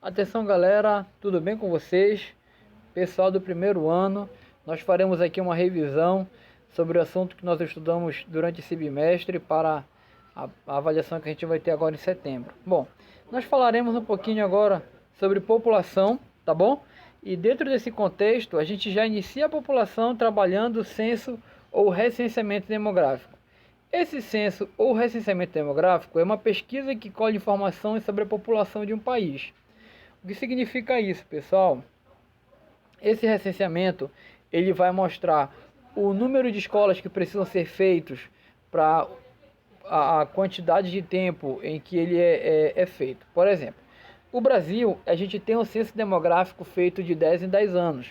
Atenção galera, tudo bem com vocês? Pessoal do primeiro ano, nós faremos aqui uma revisão sobre o assunto que nós estudamos durante esse bimestre para a avaliação que a gente vai ter agora em setembro. Bom, nós falaremos um pouquinho agora sobre população, tá bom? E dentro desse contexto, a gente já inicia a população trabalhando o censo ou recenseamento demográfico. Esse censo ou recenseamento demográfico é uma pesquisa que colhe informações sobre a população de um país. O que significa isso, pessoal? Esse recenseamento ele vai mostrar o número de escolas que precisam ser feitos para a quantidade de tempo em que ele é feito. Por exemplo, o Brasil, a gente tem um censo demográfico feito de 10 em 10 anos.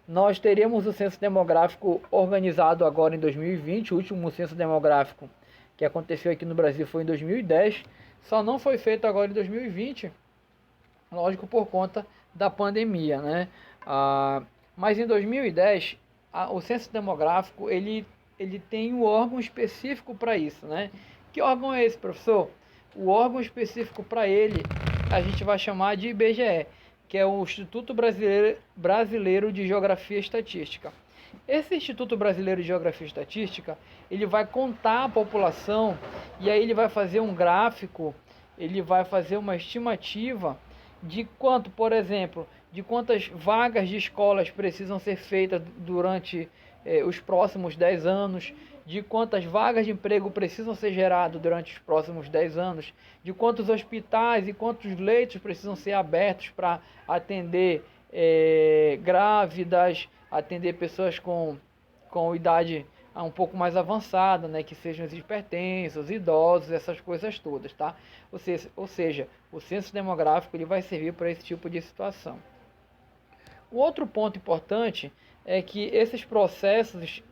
Nós teremos o censo demográfico organizado agora em 2020, o último censo demográfico que aconteceu aqui no Brasil foi em 2010, só não foi feito agora em 2020, lógico, por conta da pandemia, né? Mas em 2010, o censo demográfico, ele tem um órgão específico para isso, né? Que órgão é esse, professor? O órgão específico para ele, a gente vai chamar de IBGE, que é o Instituto Brasileiro de Geografia e Estatística. Esse Instituto Brasileiro de Geografia e Estatística, ele vai contar a população, e aí ele vai fazer um gráfico, ele vai fazer uma estimativa de quanto, por exemplo, de quantas vagas de escolas precisam ser feitas durante os próximos 10 anos, de quantas vagas de emprego precisam ser geradas durante os próximos 10 anos, de quantos hospitais e quantos leitos precisam ser abertos para atender grávidas, atender pessoas com idade um pouco mais avançada, né, que sejam os hipertensos, idosos, essas coisas todas, tá? Ou seja, o censo demográfico ele vai servir para esse tipo de situação. O outro ponto importante é que esses processos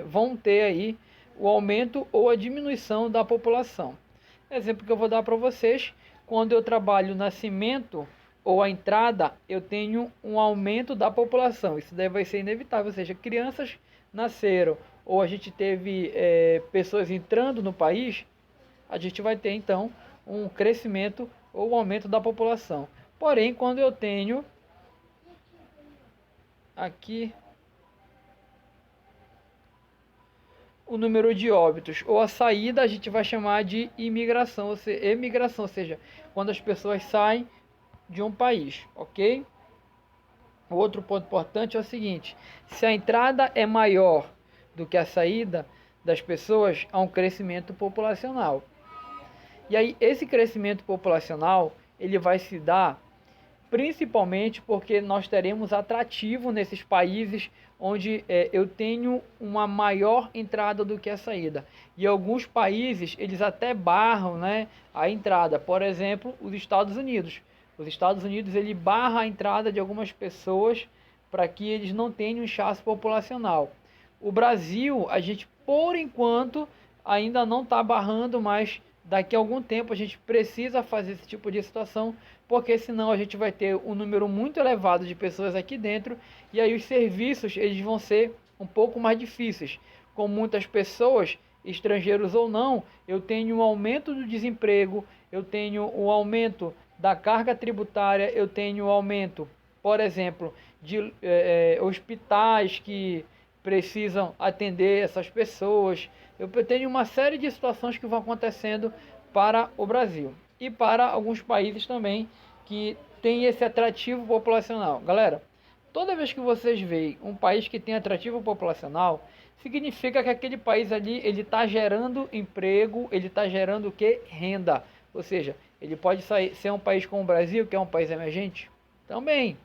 vão ter aí o aumento ou a diminuição da população. Exemplo que eu vou dar para vocês, quando eu trabalho o nascimento ou a entrada, eu tenho um aumento da população. Isso daí vai ser inevitável, ou seja, crianças nasceram ou a gente teve pessoas entrando no país, a gente vai ter então um crescimento ou um aumento da população. Porém, quando eu tenho aqui o número de óbitos ou a saída, a gente vai chamar de emigração, ou seja, quando as pessoas saem de um país, ok? O outro ponto importante é o seguinte: se a entrada é maior do que a saída das pessoas, há um crescimento populacional. E aí esse crescimento populacional ele vai se dar principalmente porque nós teremos atrativo nesses países onde eu tenho uma maior entrada do que a saída. E alguns países eles até barram, né, a entrada. Por exemplo, os Estados Unidos. Os Estados Unidos ele barra a entrada de algumas pessoas para que eles não tenham inchaço populacional. O Brasil, a gente por enquanto ainda não está barrando, mas daqui a algum tempo a gente precisa fazer esse tipo de situação, porque senão a gente vai ter um número muito elevado de pessoas aqui dentro e aí os serviços eles vão ser um pouco mais difíceis. Com muitas pessoas, estrangeiros ou não, eu tenho um aumento do desemprego, eu tenho um aumento da carga tributária, eu tenho um aumento, por exemplo, de hospitais que precisam atender essas pessoas. Eu tenho uma série de situações que vão acontecendo para o Brasil e para alguns países também que tem esse atrativo populacional. Galera, toda vez que vocês veem um país que tem atrativo populacional, significa que aquele país ali ele está gerando emprego, ele está gerando o que? Renda. Ou seja, ele pode ser um país como o Brasil, que é um país emergente, também.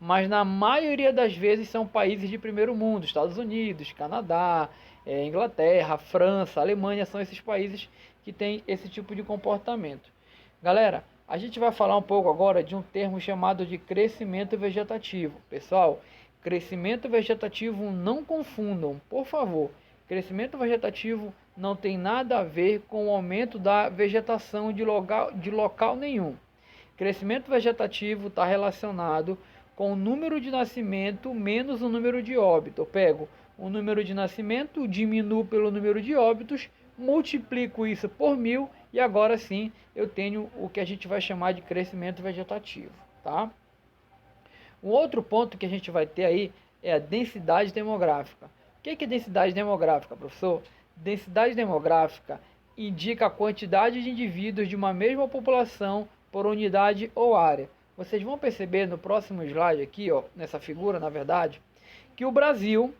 Mas na maioria das vezes são países de primeiro mundo, Estados Unidos, Canadá, Inglaterra, França, Alemanha, são esses países que têm esse tipo de comportamento. Galera, a gente vai falar um pouco agora de um termo chamado de crescimento vegetativo. Pessoal, crescimento vegetativo não confundam, por favor. Crescimento vegetativo não tem nada a ver com o aumento da vegetação de local nenhum. Crescimento vegetativo está relacionado com o número de nascimento menos o número de óbito. Eu pego o número de nascimento, diminuo pelo número de óbitos, multiplico isso por 1000 e agora sim eu tenho o que a gente vai chamar de crescimento vegetativo. tá? Um outro ponto que a gente vai ter aí é a densidade demográfica. O que é densidade demográfica, professor? Densidade demográfica indica a quantidade de indivíduos de uma mesma população por unidade ou área. Vocês vão perceber no próximo slide aqui, ó, nessa figura, na verdade, que o Brasil,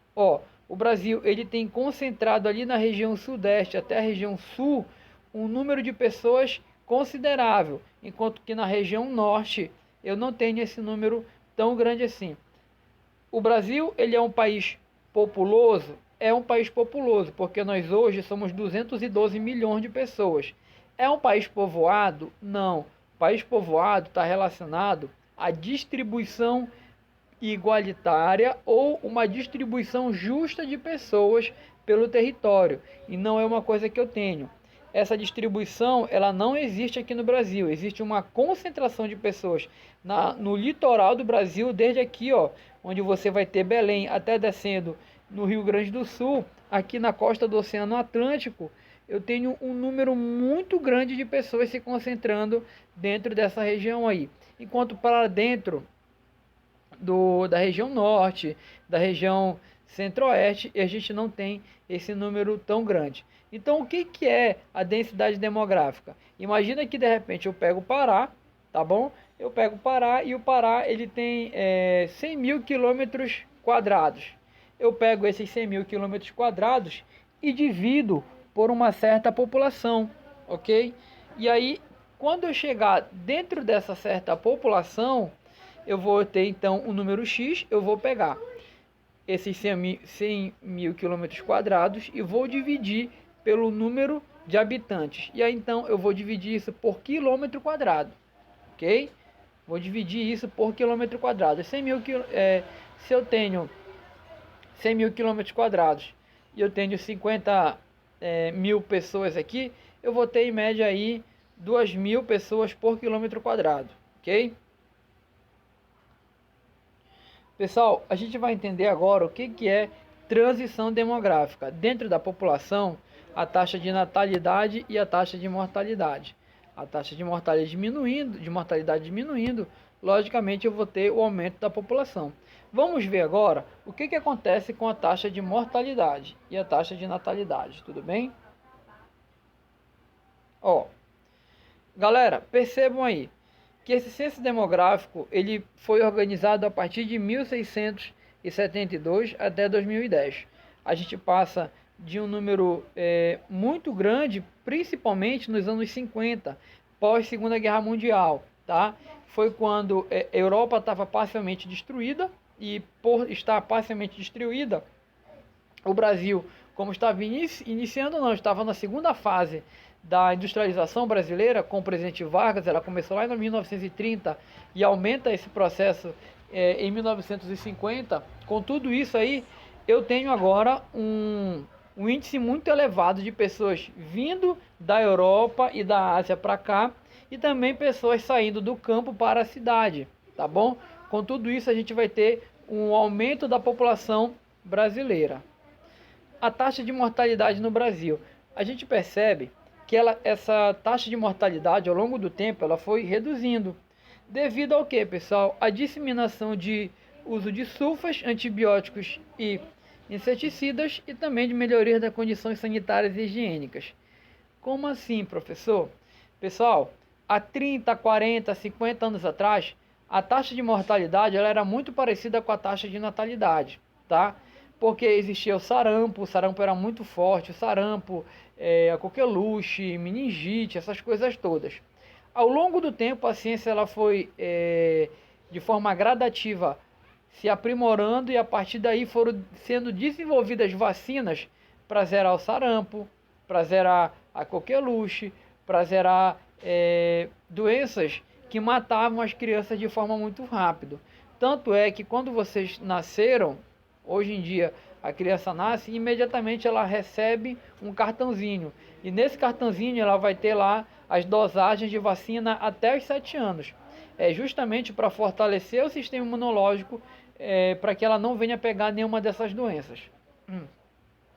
ele tem concentrado ali na região sudeste até a região sul um número de pessoas considerável, enquanto que na região norte eu não tenho esse número tão grande assim. O Brasil, ele é um país populoso? É um país populoso, porque nós hoje somos 212 milhões de pessoas. É um país povoado? Não. O país povoado está relacionado à distribuição igualitária ou uma distribuição justa de pessoas pelo território. E não é uma coisa que eu tenho. Essa distribuição, ela não existe aqui no Brasil. Existe uma concentração de pessoas no litoral do Brasil, desde aqui, ó, onde você vai ter Belém, até descendo no Rio Grande do Sul, aqui na costa do Oceano Atlântico, eu tenho um número muito grande de pessoas se concentrando dentro dessa região aí. Enquanto para dentro da região norte, da região centro-oeste, a gente não tem esse número tão grande. Então, o que é a densidade demográfica? Imagina que, de repente, eu pego o Pará, tá bom? Eu pego o Pará e o Pará ele tem 100 mil quilômetros quadrados. Eu pego esses 100 mil quilômetros quadrados e divido por uma certa população, ok? E aí, quando eu chegar dentro dessa certa população, eu vou ter então um número X, eu vou pegar esses 100 mil quilômetros quadrados e vou dividir pelo número de habitantes. E aí então eu vou dividir isso por quilômetro quadrado, ok? Vou dividir isso por quilômetro quadrado. Se eu tenho 100 mil quilômetros quadrados e eu tenho 50 mil pessoas aqui, eu vou ter em média aí 2.000 pessoas por quilômetro quadrado, ok? Pessoal, a gente vai entender agora o que é transição demográfica. Dentro da população, a taxa de natalidade e a taxa de mortalidade. A taxa de mortalidade diminuindo, logicamente eu vou ter o aumento da população. Vamos ver agora o que acontece com a taxa de mortalidade e a taxa de natalidade, tudo bem? Ó, galera, percebam aí que esse censo demográfico ele foi organizado a partir de 1672 até 2010. A gente passa de um número muito grande, principalmente nos anos 50, pós Segunda Guerra Mundial, tá? Foi quando a Europa estava parcialmente destruída e por estar parcialmente destruída, o Brasil, como estava estava na segunda fase da industrialização brasileira com o presidente Vargas. Ela começou lá em 1930 e aumenta esse processo em 1950. Com tudo isso aí, eu tenho agora um índice muito elevado de pessoas vindo da Europa e da Ásia para cá e também pessoas saindo do campo para a cidade, tá bom? Com tudo isso, a gente vai ter um aumento da população brasileira. A taxa de mortalidade no Brasil. A gente percebe que essa taxa de mortalidade, ao longo do tempo, ela foi reduzindo. Devido ao que, pessoal? A disseminação de uso de sulfas, antibióticos e inseticidas e também de melhoria das condições sanitárias e higiênicas. Como assim, professor? Pessoal, há 30, 40, 50 anos atrás, a taxa de mortalidade ela era muito parecida com a taxa de natalidade, tá? Porque existia o sarampo era muito forte, o sarampo, a coqueluche, meningite, essas coisas todas. Ao longo do tempo, a ciência ela foi, de forma gradativa, se aprimorando e a partir daí foram sendo desenvolvidas vacinas para zerar o sarampo, para zerar a coqueluche, para zerar doenças que matavam as crianças de forma muito rápida. Tanto é que quando vocês nasceram, hoje em dia a criança nasce e imediatamente ela recebe um cartãozinho. E nesse cartãozinho ela vai ter lá as dosagens de vacina até os 7 anos. É justamente para fortalecer o sistema imunológico, para que ela não venha pegar nenhuma dessas doenças.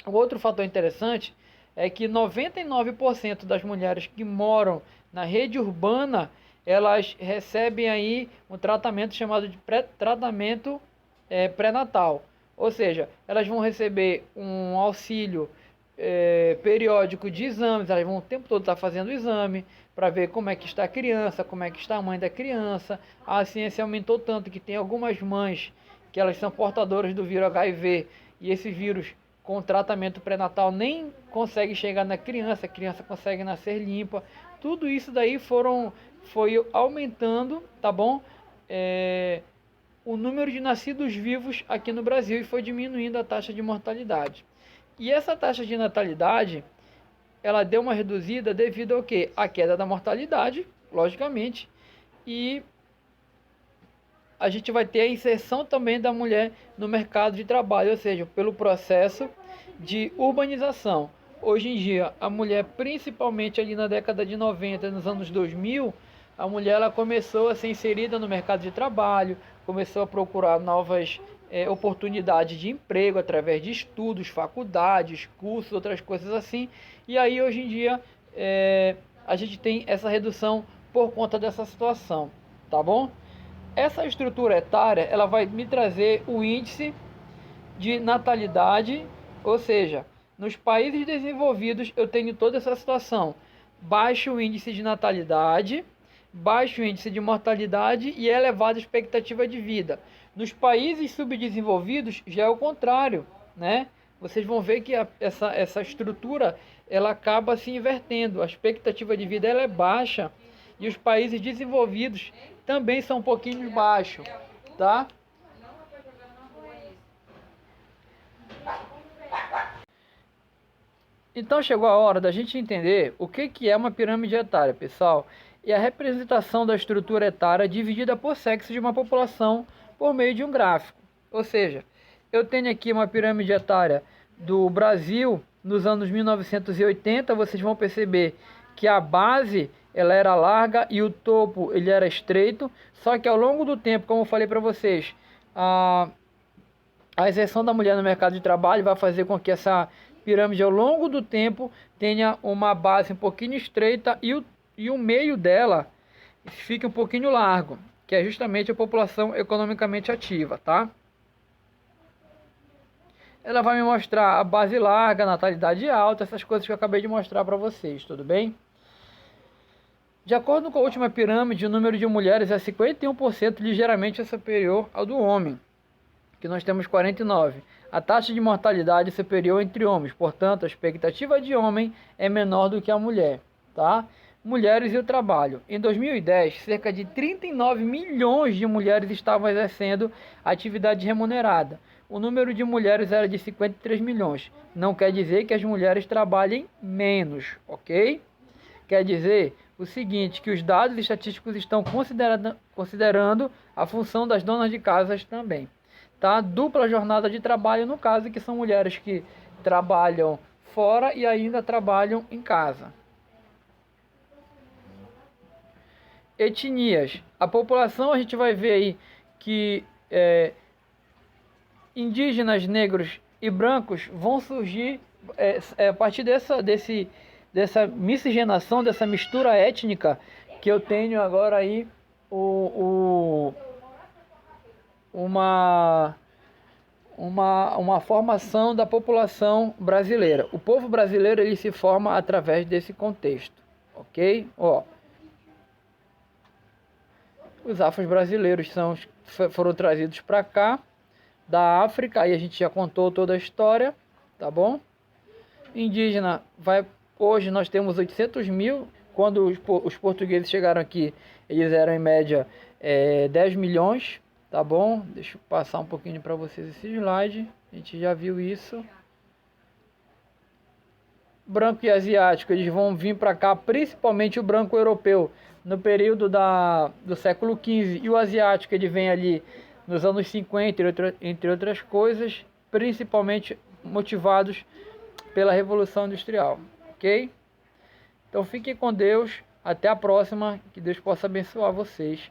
O outro fator interessante é que 99% das mulheres que moram na rede urbana, elas recebem aí um tratamento chamado de tratamento pré-natal. Ou seja, elas vão receber um auxílio periódico de exames, elas vão o tempo todo estar fazendo exame para ver como é que está a criança, como é que está a mãe da criança. A ciência aumentou tanto que tem algumas mães que elas são portadoras do vírus HIV e esse vírus com tratamento pré-natal nem consegue chegar na criança, a criança consegue nascer limpa. Tudo isso daí foi aumentando, tá bom? O número de nascidos vivos aqui no Brasil e foi diminuindo a taxa de mortalidade. E essa taxa de natalidade, ela deu uma reduzida devido ao quê? A queda da mortalidade, logicamente, e a gente vai ter a inserção também da mulher no mercado de trabalho, ou seja, pelo processo de urbanização. Hoje em dia, a mulher, principalmente ali na década de 90, nos anos 2000, a mulher ela começou a ser inserida no mercado de trabalho, começou a procurar novas oportunidades de emprego através de estudos, faculdades, cursos, outras coisas assim. E aí, hoje em dia, a gente tem essa redução por conta dessa situação, tá bom? Essa estrutura etária, ela vai me trazer o índice de natalidade, ou seja, nos países desenvolvidos eu tenho toda essa situação: baixo índice de natalidade, baixo índice de mortalidade e elevada expectativa de vida. Nos países subdesenvolvidos já é o contrário, né? Vocês vão ver que essa estrutura ela acaba se invertendo. A expectativa de vida ela é baixa e os países desenvolvidos também são um pouquinho baixos, tá? Então chegou a hora da gente entender o que é uma pirâmide etária, pessoal. É a representação da estrutura etária dividida por sexo de uma população por meio de um gráfico. Ou seja, eu tenho aqui uma pirâmide etária do Brasil nos anos 1980. Vocês vão perceber que a base ela era larga e o topo ele era estreito. Só que ao longo do tempo, como eu falei para vocês, a inserção da mulher no mercado de trabalho vai fazer com que essa pirâmide ao longo do tempo tenha uma base um pouquinho estreita e o meio dela fica um pouquinho largo, que é justamente a população economicamente ativa, tá? Ela vai me mostrar a base larga, a natalidade alta, essas coisas que eu acabei de mostrar para vocês, tudo bem? De acordo com a última pirâmide, o número de mulheres é 51% ligeiramente superior ao do homem, que nós temos 49%. A taxa de mortalidade é superior entre homens, portanto, a expectativa de homem é menor do que a mulher, tá? Mulheres e o trabalho. Em 2010, cerca de 39 milhões de mulheres estavam exercendo atividade remunerada. O número de mulheres era de 53 milhões. Não quer dizer que as mulheres trabalhem menos, ok? Quer dizer o seguinte, que os dados estatísticos estão considerando a função das donas de casas também. Tá? Dupla jornada de trabalho, no caso, que são mulheres que trabalham fora e ainda trabalham em casa. Etnias. A população, a gente vai ver aí que indígenas, negros e brancos vão surgir a partir dessa miscigenação, dessa mistura étnica que eu tenho agora aí uma formação da população brasileira. O povo brasileiro ele se forma através desse contexto, ok? Ó, os afro-brasileiros foram trazidos para cá, da África, aí a gente já contou toda a história, tá bom? Indígena, hoje nós temos 800 mil, quando os portugueses chegaram aqui, eles eram em média 10 milhões, tá bom? Deixa eu passar um pouquinho para vocês esse slide. A gente já viu isso. Branco e asiático, eles vão vir para cá, principalmente o branco europeu, no período do século XV. E o asiático, ele vem ali nos anos 50, entre outras coisas, principalmente motivados pela Revolução Industrial. Ok? Então fiquem com Deus. Até a próxima. Que Deus possa abençoar vocês.